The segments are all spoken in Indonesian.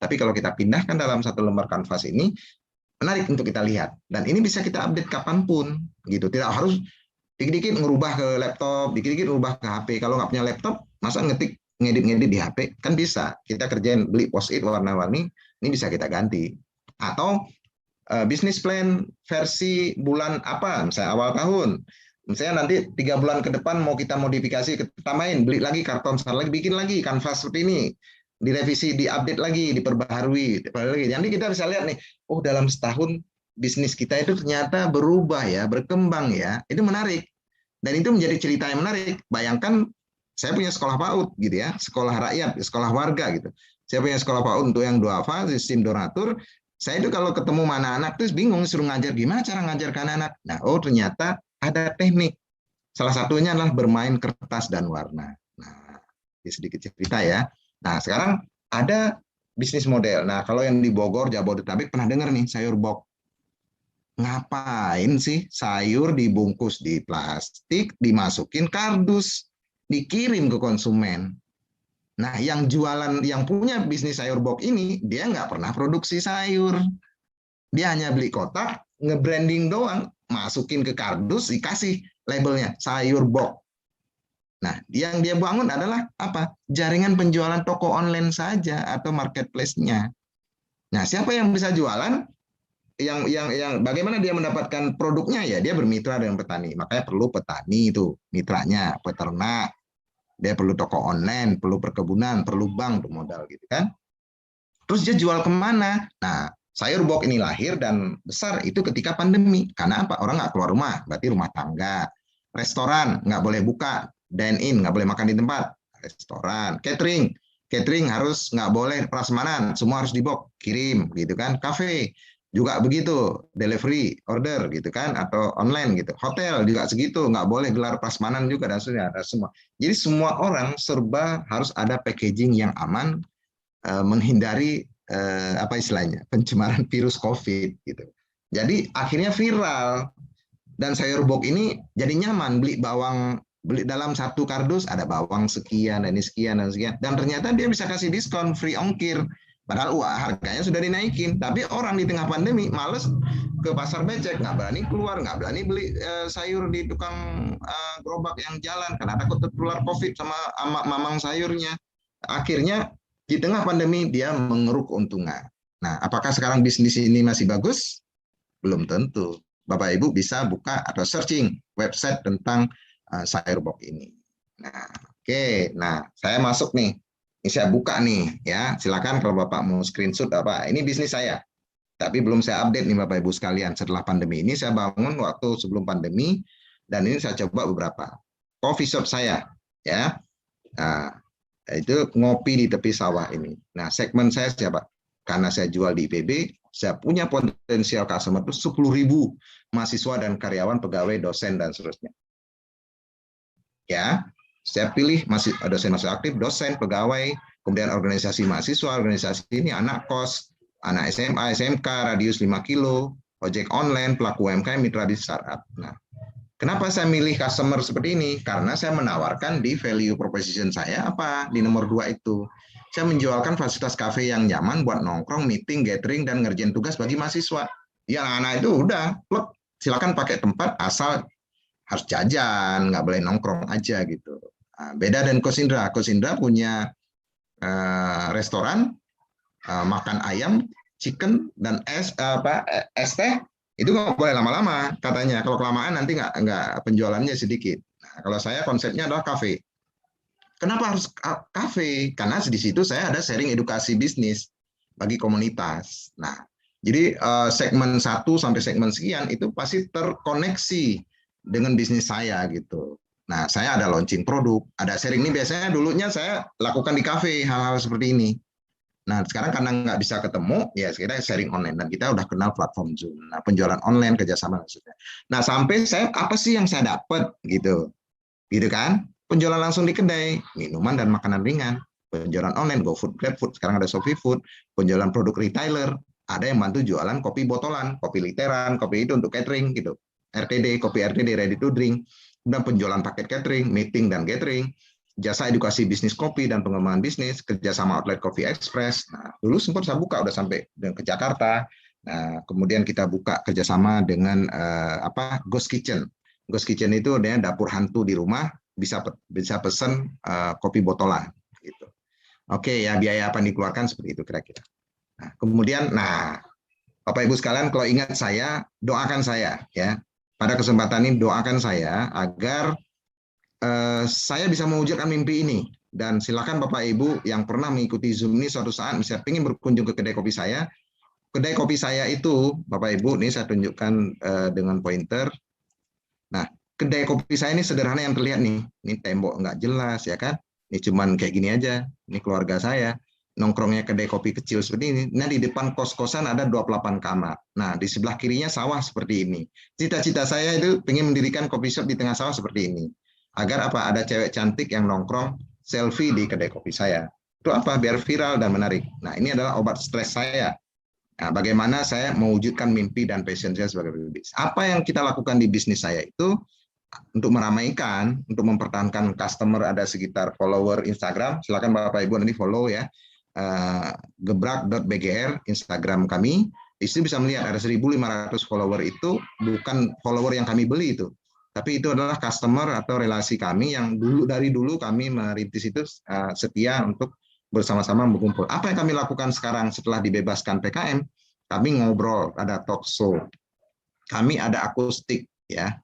Tapi kalau kita pindahkan dalam satu lembar kanvas ini, menarik untuk kita lihat. Dan ini bisa kita update kapanpun, gitu. Tidak harus dikit-dikit ngerubah ke laptop, dikit-dikit ngerubah ke HP. Kalau nggak punya laptop, masa ngetik ngedit-ngedit di HP? Kan bisa. Kita kerjain beli post-it warna-warni, ini bisa kita ganti. Atau bisnis plan versi bulan apa, misalnya awal tahun. Misalnya nanti 3 bulan ke depan mau kita modifikasi, kita tambahin, beli lagi karton lagi, bikin lagi kanvas seperti ini, direvisi, diupdate lagi, diperbaharui. Jadi kita bisa lihat nih, oh dalam setahun bisnis kita itu ternyata berubah ya, berkembang ya. Itu menarik. Dan itu menjadi cerita yang menarik. Bayangkan saya punya sekolah PAUD gitu ya, sekolah rakyat, sekolah warga gitu. Saya punya sekolah PAUD untuk yang duafa, sistem donatur. Saya itu kalau ketemu mana anak terus bingung suruh ngajar, gimana cara ngajar ke anak-anak. Nah, oh ternyata ada teknik. Salah satunya adalah bermain kertas dan warna. Nah, ini sedikit cerita ya. Nah, sekarang ada bisnis model. Nah, kalau yang di Bogor, Jabodetabek pernah dengar nih sayur box. Ngapain sih sayur dibungkus di plastik, dimasukin kardus, dikirim ke konsumen. Nah, yang jualan, yang punya bisnis sayur box ini, dia nggak pernah produksi sayur. Dia hanya beli kotak, nge-branding doang, masukin ke kardus, dikasih labelnya sayur box. Nah, yang dia bangun adalah apa? Jaringan penjualan toko online saja atau marketplace-nya. Nah, siapa yang bisa jualan? Yang bagaimana dia mendapatkan produknya ya dia bermitra dengan petani. Makanya perlu petani itu mitranya, peternak. Dia perlu toko online, perlu perkebunan, perlu bank untuk modal gitu kan. Terus dia jual kemana? Nah, sayur box ini lahir dan besar itu ketika pandemi. Karena apa? Orang nggak keluar rumah, berarti rumah tangga. Restoran nggak boleh buka, dine in nggak boleh makan di tempat. Restoran, catering harus nggak boleh prasmanan, semua harus di box, kirim gitu kan. Kafe juga begitu, delivery order gitu kan, atau online gitu. Hotel juga segitu, nggak boleh gelar prasmanan juga dan sebagainya, ada semua. Jadi semua orang serba harus ada packaging yang aman, menghindari apa istilahnya pencemaran virus COVID gitu. Jadi akhirnya viral dan sayur box ini jadi nyaman, beli dalam satu kardus ada bawang sekian dan ini sekian dan sekian, dan ternyata dia bisa kasih diskon free ongkir. Padahal harganya sudah dinaikin, tapi orang di tengah pandemi males ke pasar becek, nggak berani keluar, nggak berani beli sayur di tukang gerobak yang jalan karena takut tertular COVID sama mamang sayurnya. Akhirnya di tengah pandemi dia mengeruk keuntungan. Nah, apakah sekarang bisnis ini masih bagus? Belum tentu. Bapak Ibu bisa buka atau searching website tentang sayur box ini. Nah, oke. Nah, saya masuk nih. Ini saya buka nih ya. Silakan kalau Bapak mau screenshot apa. Ini bisnis saya. Tapi belum saya update nih Bapak Ibu sekalian setelah pandemi. Ini saya bangun waktu sebelum pandemi dan ini saya coba beberapa. Coffee shop saya ya. Nah, itu ngopi di tepi sawah ini. Nah, segmen saya siapa? Karena saya jual di IPB, saya punya potensial customer itu 10.000 mahasiswa dan karyawan, pegawai, dosen dan seterusnya. Ya, saya pilih dosen masih aktif, dosen, pegawai, kemudian organisasi mahasiswa, organisasi ini anak kos, anak SMA, SMK, radius 5 kilo, ojek online, pelaku UMKM, mitra bisnis startup. Nah, kenapa saya milih customer seperti ini? Karena saya menawarkan di value proposition saya apa? Di nomor 2 itu. Saya menjualkan fasilitas kafe yang nyaman buat nongkrong, meeting, gathering, dan ngerjain tugas bagi mahasiswa. Yang anak itu udah, silakan pakai tempat asal harus jajan, nggak boleh nongkrong aja gitu. Nah, beda dengan Kosindra. Kosindra punya restoran, makan ayam, chicken, dan es teh, itu nggak boleh lama-lama katanya. Kalau kelamaan nanti nggak penjualannya sedikit. Nah, kalau saya konsepnya adalah kafe. Kenapa harus kafe? Karena di situ saya ada sharing edukasi bisnis bagi komunitas. Nah, jadi segmen 1 sampai segmen sekian itu pasti terkoneksi dengan bisnis saya gitu. Nah, saya ada launching produk, ada sharing. Ini biasanya dulunya saya lakukan di kafe hal-hal seperti ini. Nah, sekarang karena nggak bisa ketemu, ya kita sharing online dan kita udah kenal platform Zoom. Nah, penjualan online kerjasama maksudnya. Nah, sampai saya apa sih yang saya dapat gitu kan? Penjualan langsung di kedai, minuman dan makanan ringan. Penjualan online, GoFood, GrabFood, sekarang ada ShopeeFood. Penjualan produk retailer, ada yang bantu jualan kopi botolan, kopi literan, kopi itu untuk catering gitu. RTD, kopi RTD ready to drink, dan penjualan paket catering, meeting dan gathering, jasa edukasi bisnis kopi dan pengembangan bisnis, kerjasama outlet Coffee Express. Nah, dulu sempat saya buka, udah sampai ke Jakarta. Nah, kemudian kita buka kerjasama dengan Ghost Kitchen. Ghost Kitchen itu dia dapur hantu di rumah, bisa pesan kopi botolan. Gitu. Oke, ya biaya apa yang dikeluarkan seperti itu kira-kira. Nah, kemudian, Bapak Ibu sekalian, kalau ingat saya, doakan saya ya. Pada kesempatan ini doakan saya agar saya bisa mewujudkan mimpi ini. Dan silakan Bapak Ibu yang pernah mengikuti Zoom ini suatu saat bisa ingin berkunjung ke kedai kopi saya. Kedai kopi saya itu, Bapak Ibu, ini saya tunjukkan dengan pointer. Nah, kedai kopi saya ini sederhana yang terlihat nih. Ini tembok nggak jelas ya kan. Ini cuman kayak gini aja. Ini keluarga saya. Nongkrongnya kedai kopi kecil seperti ini. Nah, di depan kos-kosan ada 28 kamar. Nah, di sebelah kirinya sawah seperti ini. Cita-cita saya itu ingin mendirikan kopi shop di tengah sawah seperti ini. Agar apa? Ada cewek cantik yang nongkrong selfie di kedai kopi saya. Itu apa? Biar viral dan menarik. Nah, ini adalah obat stres saya. Nah, bagaimana saya mewujudkan mimpi dan passion saya sebagai pebisnis. Apa yang kita lakukan di bisnis saya itu untuk meramaikan, untuk mempertahankan customer, ada sekitar follower Instagram. Silakan Bapak Ibu nanti follow ya. gebrak.bgr Instagram kami. Di situ bisa melihat ada 1.500 follower itu bukan follower yang kami beli itu. Tapi itu adalah customer atau relasi kami yang dari dulu kami merintis itu setia untuk bersama-sama berkumpul. Apa yang kami lakukan sekarang setelah dibebaskan PKM? Kami ngobrol, ada talk show. Kami ada akustik ya.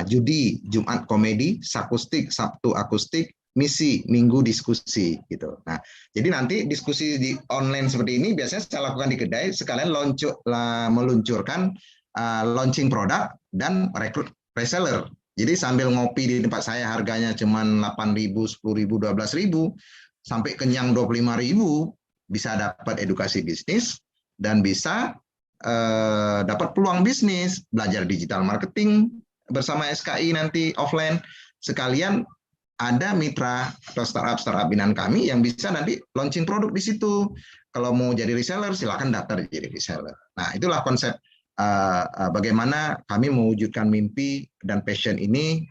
Judi, Jumat komedi, sakustik, Sabtu akustik, misi, Minggu diskusi gitu. Nah, jadi nanti diskusi di online seperti ini biasanya saya lakukan di kedai sekalian meluncurkan launching produk dan rekrut reseller. Jadi sambil ngopi di tempat saya harganya cuma 8.000, 10.000, 12.000 sampai kenyang 25.000 bisa dapat edukasi bisnis dan bisa dapat peluang bisnis, belajar digital marketing bersama SKI nanti offline sekalian. Ada mitra atau startup binaan kami yang bisa nanti launching produk di situ. Kalau mau jadi reseller, silakan daftar jadi reseller. Nah, itulah konsep bagaimana kami mewujudkan mimpi dan passion ini,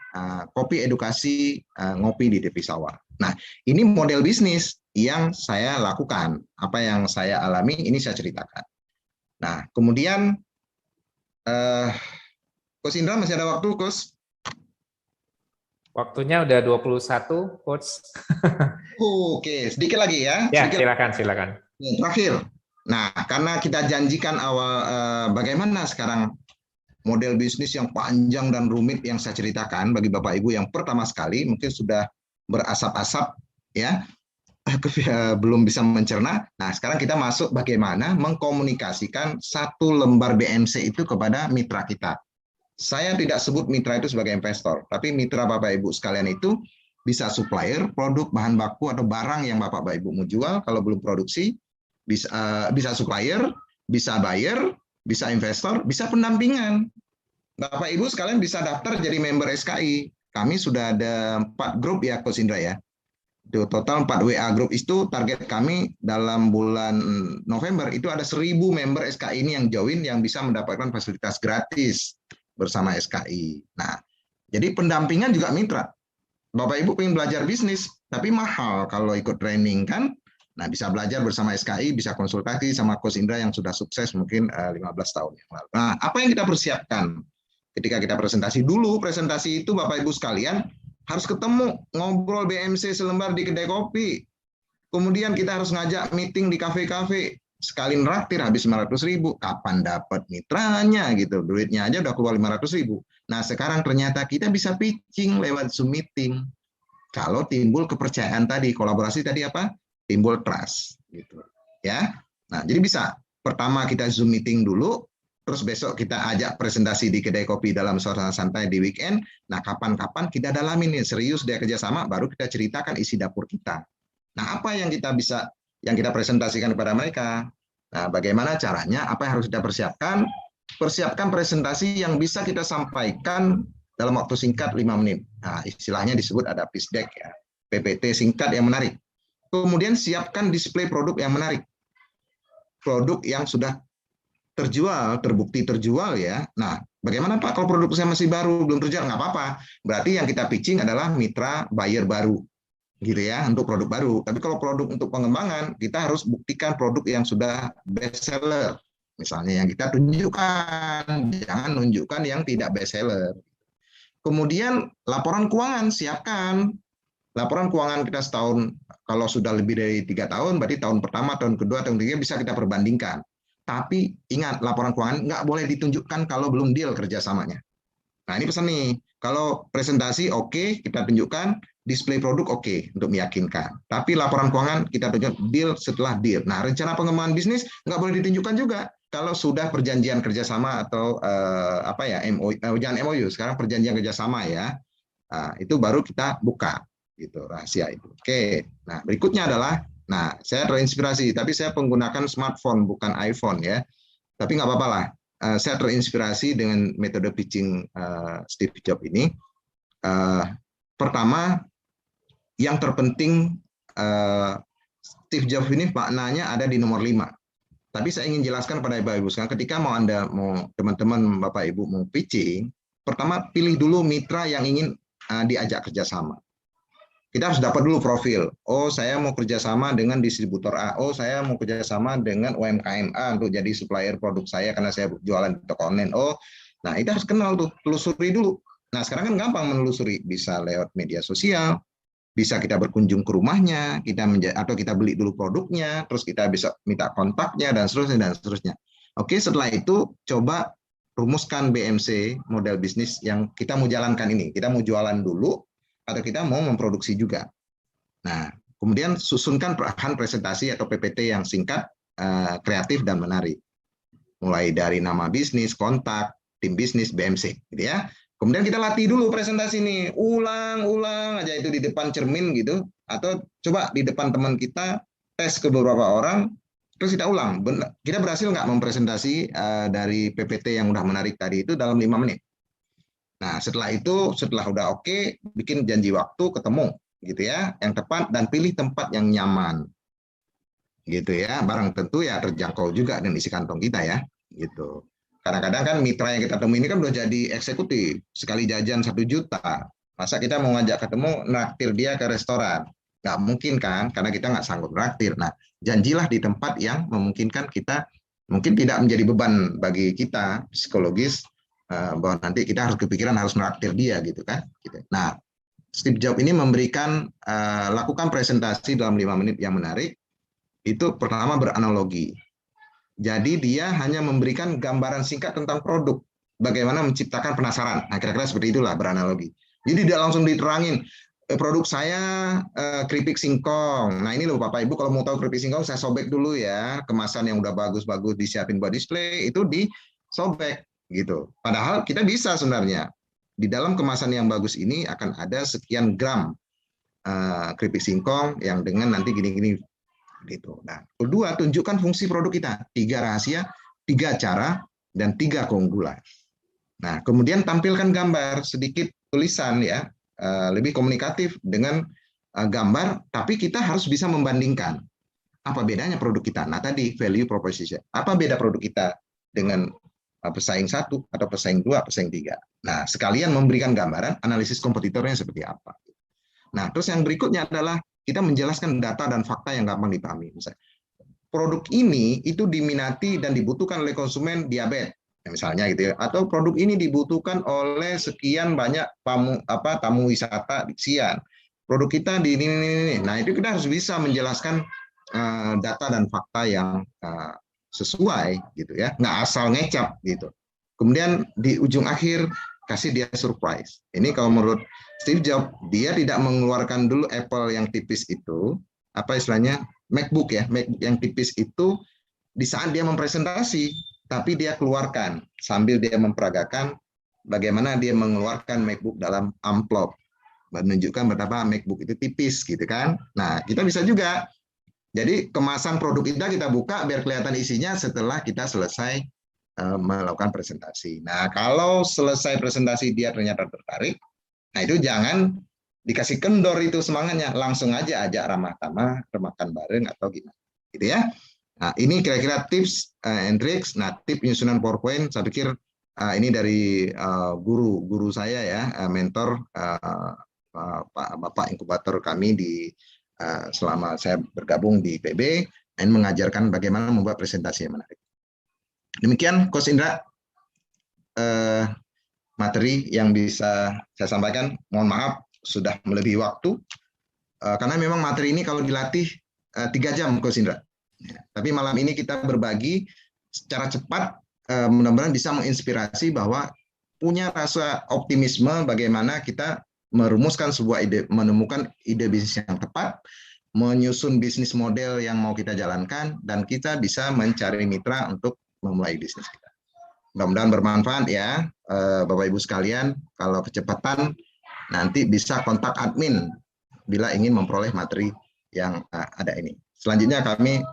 kopi edukasi, ngopi di tepi sawah. Nah, ini model bisnis yang saya lakukan. Apa yang saya alami, ini saya ceritakan. Nah, kemudian, Coach Indra masih ada waktu, Coach? Waktunya udah 21, Coach. Oke, sedikit lagi ya. Ya, sedikit. silakan. Terakhir. Nah, karena kita janjikan awal bagaimana sekarang model bisnis yang panjang dan rumit yang saya ceritakan bagi Bapak Ibu yang pertama sekali mungkin sudah berasap-asap ya, belum bisa mencerna. Nah, sekarang kita masuk bagaimana mengkomunikasikan satu lembar BMC itu kepada mitra kita. Saya tidak sebut mitra itu sebagai investor, tapi mitra Bapak Ibu sekalian itu bisa supplier, produk, bahan baku, atau barang yang Bapak Ibu mau jual kalau belum produksi, bisa supplier, bisa buyer, bisa investor, bisa pendampingan. Bapak Ibu sekalian bisa daftar jadi member SKI. Kami sudah ada 4 grup ya, Coach Indra ya. Total 4 WA grup itu target kami dalam bulan November itu ada 1.000 member SKI ini yang join yang bisa mendapatkan fasilitas gratis bersama SKI. Nah, jadi pendampingan juga mitra. Bapak Ibu pengen belajar bisnis, tapi mahal kalau ikut training kan. Nah, bisa belajar bersama SKI, bisa konsultasi sama Coach Indra yang sudah sukses mungkin 15 tahun yang lalu. Nah, apa yang kita persiapkan ketika kita presentasi dulu? Presentasi itu Bapak Ibu sekalian harus ketemu, ngobrol BMC selembar di kedai kopi. Kemudian kita harus ngajak meeting di kafe-kafe. Sekali neraktir habis 500.000, kapan dapat mitranya gitu, duitnya aja udah keluar 500.000. Nah, sekarang ternyata kita bisa pitching lewat Zoom meeting. Kalau timbul kepercayaan tadi, kolaborasi tadi apa? Timbul trust gitu. Ya. Nah, jadi bisa pertama kita Zoom meeting dulu, terus besok kita ajak presentasi di kedai kopi dalam suasana santai di weekend. Nah, kapan-kapan kita dalamin nih, serius dia kerjasama, baru kita ceritakan isi dapur kita. Nah, apa yang kita presentasikan kepada mereka? Nah, bagaimana caranya? Apa yang harus kita persiapkan? Persiapkan presentasi yang bisa kita sampaikan dalam waktu singkat 5 menit. Nah, istilahnya disebut ada pitch deck ya. PPT singkat yang menarik. Kemudian siapkan display produk yang menarik. Produk yang sudah terjual, terbukti terjual ya. Nah, bagaimana Pak kalau produk saya masih baru, belum terjual? Nggak apa-apa. Berarti yang kita pitching adalah mitra buyer baru. gitu ya, untuk produk baru. Tapi kalau produk untuk pengembangan, kita harus buktikan produk yang sudah best seller. Misalnya yang kita tunjukkan, jangan nunjukkan yang tidak best seller. Kemudian laporan keuangan, siapkan. Laporan keuangan kita setahun, kalau sudah lebih dari 3 tahun, berarti tahun pertama, tahun kedua, tahun ketiga bisa kita perbandingkan. Tapi ingat, laporan keuangan nggak boleh ditunjukkan kalau belum deal kerjasamanya. Nah ini pesan nih, kalau presentasi oke, kita tunjukkan, display produk oke untuk meyakinkan. Tapi laporan keuangan kita tunjukkan deal setelah deal. Nah rencana pengembangan bisnis nggak boleh ditunjukkan juga kalau sudah perjanjian kerjasama atau jangan MOU, sekarang perjanjian kerjasama ya. Nah, itu baru kita buka gitu rahasia itu. Oke. Nah berikutnya adalah, nah saya terinspirasi, tapi saya menggunakan smartphone bukan iPhone ya. Tapi nggak apa-apa lah. Saya terinspirasi dengan metode pitching Steve Jobs ini. Pertama, yang terpenting Steve Jobs ini maknanya ada di nomor 5. Tapi saya ingin jelaskan pada Bapak Ibu sekarang, ketika mau teman-teman Bapak Ibu mau pitching, pertama pilih dulu mitra yang ingin diajak kerjasama. Kita harus dapat dulu profil. Oh, saya mau kerjasama dengan distributor A. Oh, saya mau kerjasama dengan UMKM A untuk jadi supplier produk saya karena saya jualan di toko online. Oh, nah itu harus kenal tuh, telusuri dulu. Nah, sekarang kan gampang menelusuri, bisa lewat media sosial, bisa kita berkunjung ke rumahnya, atau kita beli dulu produknya, terus kita bisa minta kontaknya dan seterusnya. Oke, setelah itu coba rumuskan BMC, model bisnis yang kita mau jalankan ini. Kita mau jualan dulu, atau kita mau memproduksi juga. Nah, kemudian susunkan bahan presentasi atau PPT yang singkat, kreatif dan menarik. Mulai dari nama bisnis, kontak, tim bisnis, BMC, gitu ya. Kemudian kita latih dulu presentasi ini, ulang aja itu di depan cermin gitu, atau coba di depan teman kita, tes ke beberapa orang, terus kita ulang. Kita berhasil nggak mempresentasi dari PPT yang udah menarik tadi itu dalam 5 menit. Nah, setelah itu, setelah udah oke, bikin janji waktu ketemu, gitu ya, yang tepat dan pilih tempat yang nyaman, gitu ya. Barang tentu ya terjangkau juga dengan isi kantong kita ya, gitu. Kadang-kadang kan mitra yang kita temui ini kan udah jadi eksekutif, sekali jajan 1 juta. Masa kita mau ngajak ketemu, naktir dia ke restoran? Nggak mungkin kan, karena kita nggak sanggup naktir. Nah, janjilah di tempat yang memungkinkan kita, mungkin tidak menjadi beban bagi kita psikologis, bahwa nanti kita harus kepikiran harus menraktir dia gitu kan. Nah, Steve Jobs ini memberikan lakukan presentasi dalam 5 menit yang menarik. Itu pertama beranalogi. Jadi dia hanya memberikan gambaran singkat tentang produk, bagaimana menciptakan penasaran. Nah, kira-kira seperti itulah beranalogi. Jadi dia langsung diterangin, produk saya keripik singkong. Nah ini loh Bapak Ibu, kalau mau tahu keripik singkong saya sobek dulu ya, kemasan yang udah bagus-bagus disiapin buat display itu disobek gitu. Padahal kita bisa sebenarnya di dalam kemasan yang bagus ini akan ada sekian gram keripik singkong yang dengan nanti gini-gini gitu. Nah, kedua, tunjukkan fungsi produk kita, 3 rahasia, 3 cara, dan 3 keunggulan. Nah, kemudian tampilkan gambar, sedikit tulisan ya, lebih komunikatif dengan gambar, tapi kita harus bisa membandingkan apa bedanya produk kita. Nah, tadi value proposition. Apa beda produk kita dengan pesaing 1 atau pesaing 2, pesaing 3. Nah, sekalian memberikan gambaran analisis kompetitornya seperti apa. Nah, terus yang berikutnya adalah kita menjelaskan data dan fakta yang gampang dipahami. Misalnya, produk ini itu diminati dan dibutuhkan oleh konsumen diabetes, misalnya gitu ya. Atau produk ini dibutuhkan oleh sekian banyak tamu wisata di Sian. Produk kita di ini. Nah, itu kita harus bisa menjelaskan data dan fakta yang sesuai gitu ya, nggak asal ngecap gitu. Kemudian di ujung akhir kasih dia surprise. Ini kalau menurut Steve Jobs, dia tidak mengeluarkan dulu Apple yang tipis itu, apa istilahnya MacBook ya, MacBook yang tipis itu di saat dia mempresentasi, tapi dia keluarkan sambil dia memperagakan bagaimana dia mengeluarkan MacBook dalam amplop, menunjukkan betapa MacBook itu tipis gitu kan. Nah, kita bisa juga. Jadi kemasan produk kita buka biar kelihatan isinya setelah kita selesai melakukan presentasi. Nah, kalau selesai presentasi dia ternyata tertarik, nah itu jangan dikasih kendor itu semangatnya, langsung aja ajak ramah-tamah, makan bareng atau gimana, gitu ya. Nah, ini kira-kira tips and tricks. Nah, tips penyusunan PowerPoint, saya pikir ini dari guru saya ya, mentor bapak inkubator kami selama saya bergabung di PB, dan mengajarkan bagaimana membuat presentasi yang menarik. Demikian, Coach Indra, materi yang bisa saya sampaikan. Mohon maaf sudah melebihi waktu, karena memang materi ini kalau dilatih 3 jam, Coach Indra. Tapi malam ini kita berbagi secara cepat, mudah-mudahan bisa menginspirasi bahwa punya rasa optimisme bagaimana kita merumuskan sebuah ide, menemukan ide bisnis yang tepat, menyusun bisnis model yang mau kita jalankan, dan kita bisa mencari mitra untuk memulai bisnis kita. Mudah-mudahan bermanfaat ya, Bapak Ibu sekalian. Kalau kecepatan nanti bisa kontak admin bila ingin memperoleh materi yang ada ini. Selanjutnya kami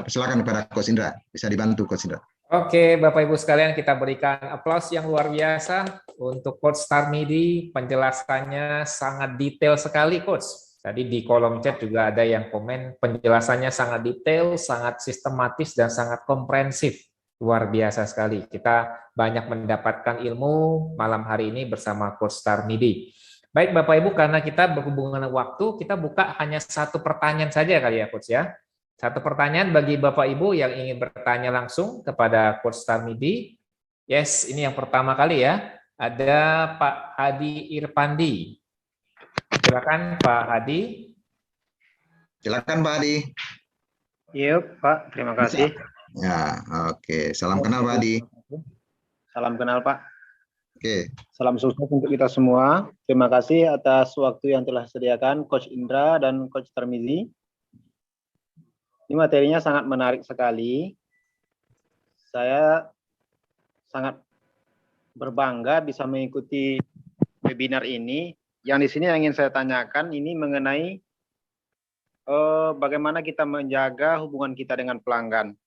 silakan kepada Coach Indra, bisa dibantu Coach Indra. Oke, Bapak Ibu sekalian, kita berikan aplaus yang luar biasa untuk Coach Tarmidi. Penjelasannya sangat detail sekali, Coach. Tadi di kolom chat juga ada yang komen, penjelasannya sangat detail, sangat sistematis, dan sangat komprehensif. Luar biasa sekali. Kita banyak mendapatkan ilmu malam hari ini bersama Coach Tarmidi. Baik, Bapak Ibu, karena kita berhubungan waktu, kita buka hanya satu pertanyaan saja kali ya, Coach ya. Satu pertanyaan bagi Bapak Ibu yang ingin bertanya langsung kepada Coach Tarmidi. Yes, ini yang pertama kali ya. Ada Pak Hadi Irpandi. Silakan Pak Hadi. Silakan Pak Hadi. Iya Pak, terima kasih. Ya, oke. Salam kenal Pak Hadi. Salam kenal Pak. Oke. Salam sukses untuk kita semua. Terima kasih atas waktu yang telah disediakan Coach Indra dan Coach Tarmizi. Ini materinya sangat menarik sekali. Saya sangat berbangga bisa mengikuti webinar ini. Yang di sini yang ingin saya tanyakan ini mengenai bagaimana kita menjaga hubungan kita dengan pelanggan.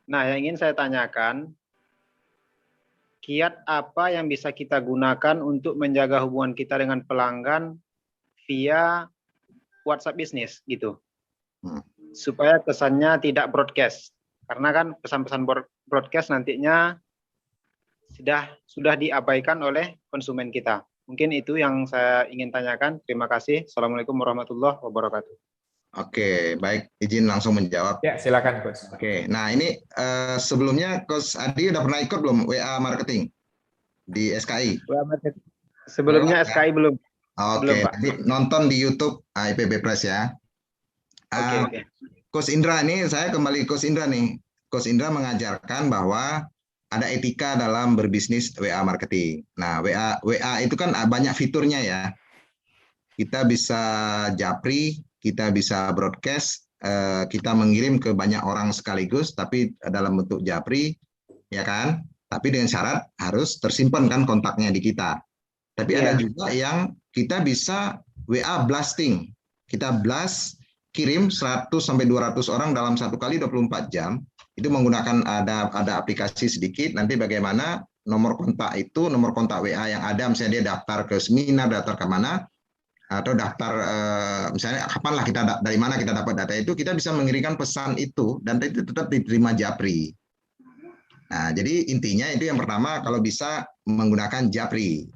Nah, yang ingin saya tanyakan, kiat apa yang bisa kita gunakan untuk menjaga hubungan kita dengan pelanggan via WhatsApp Business gitu. Supaya kesannya tidak broadcast, karena kan pesan-pesan broadcast nantinya sudah diabaikan oleh konsumen kita. Mungkin itu yang saya ingin tanyakan. Terima kasih. Assalamualaikum warahmatullahi wabarakatuh. Oke, baik, izin langsung menjawab. Ya, silakan Coach. Oke, nah ini sebelumnya Coach Adi udah pernah ikut belum WA marketing di SKI? WA marketing. Sebelumnya SKI belum. Oke, nanti nonton di YouTube IPB Press ya. Oke. Coach Indra ini, saya kembali Coach Indra nih. Coach Indra mengajarkan bahwa ada etika dalam berbisnis WA marketing. Nah, WA itu kan banyak fiturnya ya. Kita bisa japri, kita bisa broadcast, kita mengirim ke banyak orang sekaligus, tapi dalam bentuk japri, ya kan? Tapi dengan syarat harus tersimpan kan kontaknya di kita. Tapi ada juga yang kita bisa WA blasting. Kita blast, kirim 100 sampai 200 orang dalam 1 kali 24 jam. Itu menggunakan ada aplikasi sedikit. Nanti bagaimana nomor kontak itu, nomor kontak WA yang ada, misalnya dia daftar ke seminar, daftar ke mana, atau daftar misalnya kapanlah kita dari mana kita dapat data itu, kita bisa mengirimkan pesan itu dan itu tetap diterima japri. Nah, jadi intinya itu yang pertama, kalau bisa menggunakan japri.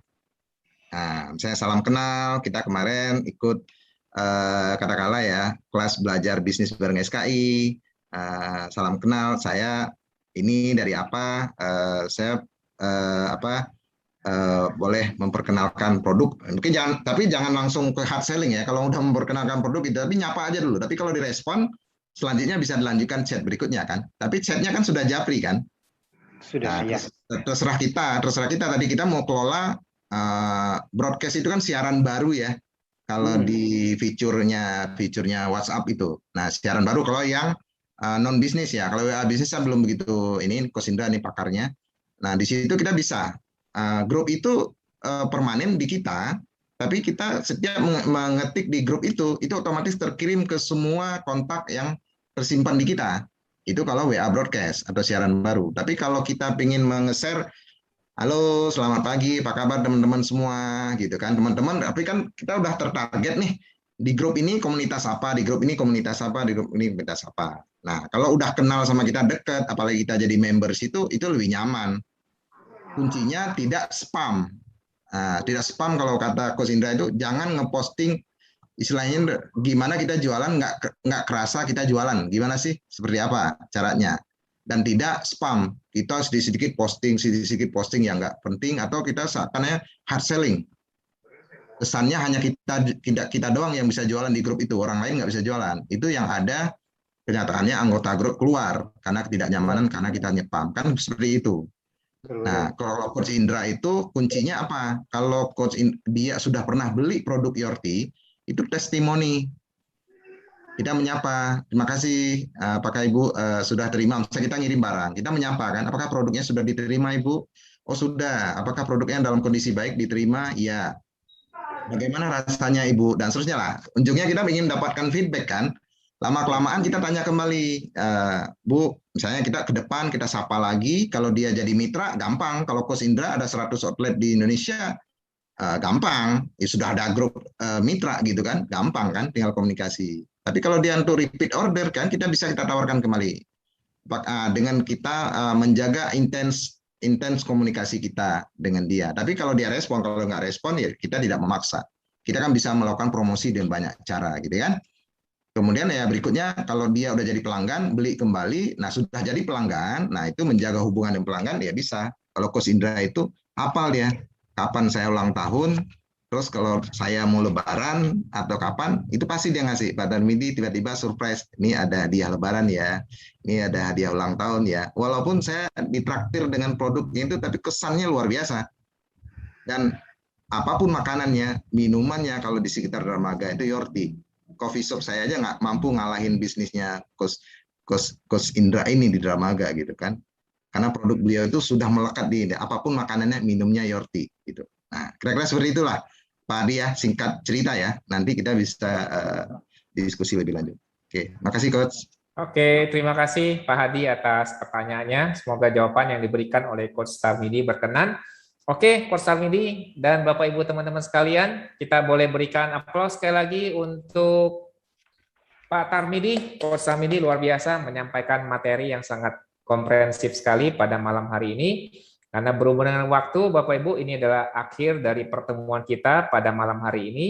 Nah, misalnya salam kenal, kita kemarin ikut katakanlah ya kelas belajar bisnis bareng SKI, salam kenal, saya ini dari apa, saya boleh memperkenalkan produk. Mungkin jangan langsung ke hard selling ya. Kalau udah memperkenalkan produk itu, tapi nyapa aja dulu. Tapi kalau direspon, selanjutnya bisa dilanjutkan chat berikutnya kan. Tapi chatnya kan sudah japri kan. Sudah ya. Terserah kita tadi kita mau kelola broadcast itu kan siaran baru ya. Kalau di fiturnya WhatsApp itu. Nah, siaran baru kalau yang non bisnis ya. Kalau WA bisnis kan belum begitu. Ini Coach Indra nih pakarnya. Nah, di situ kita bisa grup itu permanen di kita, tapi kita setiap mengetik di grup itu otomatis terkirim ke semua kontak yang tersimpan di kita. Itu kalau WA broadcast atau siaran baru. Tapi kalau kita ingin menge-share, halo, selamat pagi, apa kabar teman-teman semua, gitu kan, teman-teman. Tapi kan kita udah tertarget nih, di grup ini komunitas apa, di grup ini komunitas apa, di grup ini komunitas apa. Nah, kalau udah kenal sama kita deket, apalagi kita jadi members itu lebih nyaman. Kuncinya tidak spam. tidak spam. Kalau kata Coach Indra itu jangan ngeposting istilahnya gimana kita jualan nggak kerasa kita jualan, gimana sih, seperti apa caranya, dan tidak spam. Kita sedikit-sedikit posting yang nggak penting, atau kita seakannya hard selling. Kesannya hanya kita doang yang bisa jualan di grup itu, orang lain nggak bisa jualan. Itu yang ada kenyataannya anggota grup keluar karena ketidaknyamanan karena kita nyepam, kan seperti itu. Nah, kalau Coach Indra itu kuncinya apa? Kalau dia sudah pernah beli produk Yorti, itu testimoni. Kita menyapa, terima kasih apakah Ibu sudah terima, misalnya kita ngirim barang, kita menyapa kan, apakah produknya sudah diterima Ibu? Oh sudah, apakah produknya dalam kondisi baik diterima? Iya. Bagaimana rasanya Ibu? Dan seterusnya lah. Ujungnya kita ingin mendapatkan feedback kan. Lama-kelamaan kita tanya kembali, Bu, misalnya kita ke depan, kita sapa lagi, kalau dia jadi mitra, gampang. Kalau Coach Indra ada 100 outlet di Indonesia, gampang. Ya, sudah ada grup mitra gitu kan, gampang kan, tinggal komunikasi. Tapi kalau dia untuk repeat order kan, kita bisa kita tawarkan kembali. Dengan kita menjaga intens komunikasi kita dengan dia. Tapi kalau dia respon, kalau nggak respon, ya kita tidak memaksa. Kita kan bisa melakukan promosi dengan banyak cara gitu kan. Kemudian ya berikutnya, kalau dia udah jadi pelanggan, beli kembali, nah sudah jadi pelanggan, nah itu menjaga hubungan dengan pelanggan, ya bisa. Kalau Coach Indra itu hafal dia, kapan saya ulang tahun, terus kalau saya mau lebaran, atau kapan, itu pasti dia ngasih. Pak Tarmidi tiba-tiba surprise, ini ada hadiah lebaran ya, ini ada hadiah ulang tahun ya. Walaupun saya ditraktir dengan produknya itu, tapi kesannya luar biasa. Dan apapun makanannya, minumannya, kalau di sekitar dermaga itu Yorti. Coffee shop saya aja nggak mampu ngalahin bisnisnya Coach Indra ini di Dramaga gitu kan, karena produk beliau itu sudah melekat di apapun makanannya, minumnya Yorti gitu. Nah kira-kira seperti itulah Pak Adi ya, singkat cerita ya, nanti kita bisa diskusi lebih lanjut. Oke, makasih Coach. Oke, terima kasih Pak Hadi atas pertanyaannya. Semoga jawaban yang diberikan oleh Coach Tarmidi berkenan. Oke, Coach Tarmidi dan Bapak Ibu teman-teman sekalian, kita boleh berikan aplaus sekali lagi untuk Pak Tarmidi. Coach Tarmidi luar biasa menyampaikan materi yang sangat komprehensif sekali pada malam hari ini. Karena berhubungan dengan waktu, Bapak Ibu, ini adalah akhir dari pertemuan kita pada malam hari ini.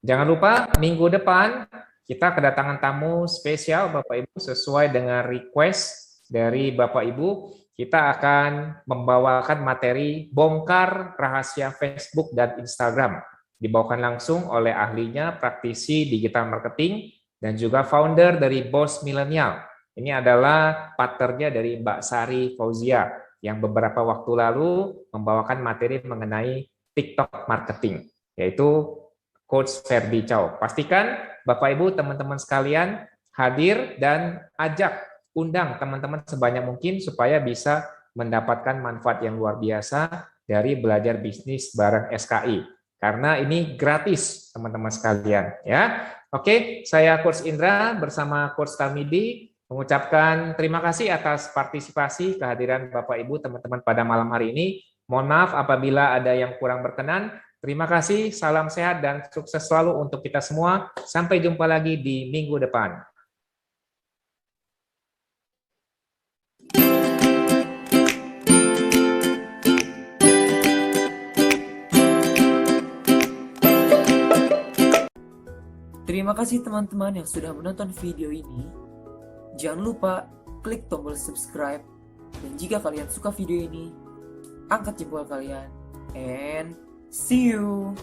Jangan lupa minggu depan kita kedatangan tamu spesial Bapak Ibu sesuai dengan request dari Bapak Ibu. Kita akan membawakan materi bongkar rahasia Facebook dan Instagram. Dibawakan langsung oleh ahlinya, praktisi digital marketing, dan juga founder dari Bos Milenial. Ini adalah partnernya dari Mbak Sari Fauzia, yang beberapa waktu lalu membawakan materi mengenai TikTok marketing, yaitu Coach Ferdi Chow. Pastikan Bapak Ibu, teman-teman sekalian hadir dan undang teman-teman sebanyak mungkin supaya bisa mendapatkan manfaat yang luar biasa dari belajar bisnis bareng SKI. Karena ini gratis, teman-teman sekalian. Ya, oke, saya Coach Indra bersama Coach Tarmidi mengucapkan terima kasih atas partisipasi kehadiran Bapak Ibu teman-teman pada malam hari ini. Mohon maaf apabila ada yang kurang berkenan. Terima kasih, salam sehat dan sukses selalu untuk kita semua. Sampai jumpa lagi di minggu depan. Terima kasih teman-teman yang sudah menonton video ini. Jangan lupa klik tombol subscribe. Dan jika kalian suka video ini, angkat jempol kalian. And see you!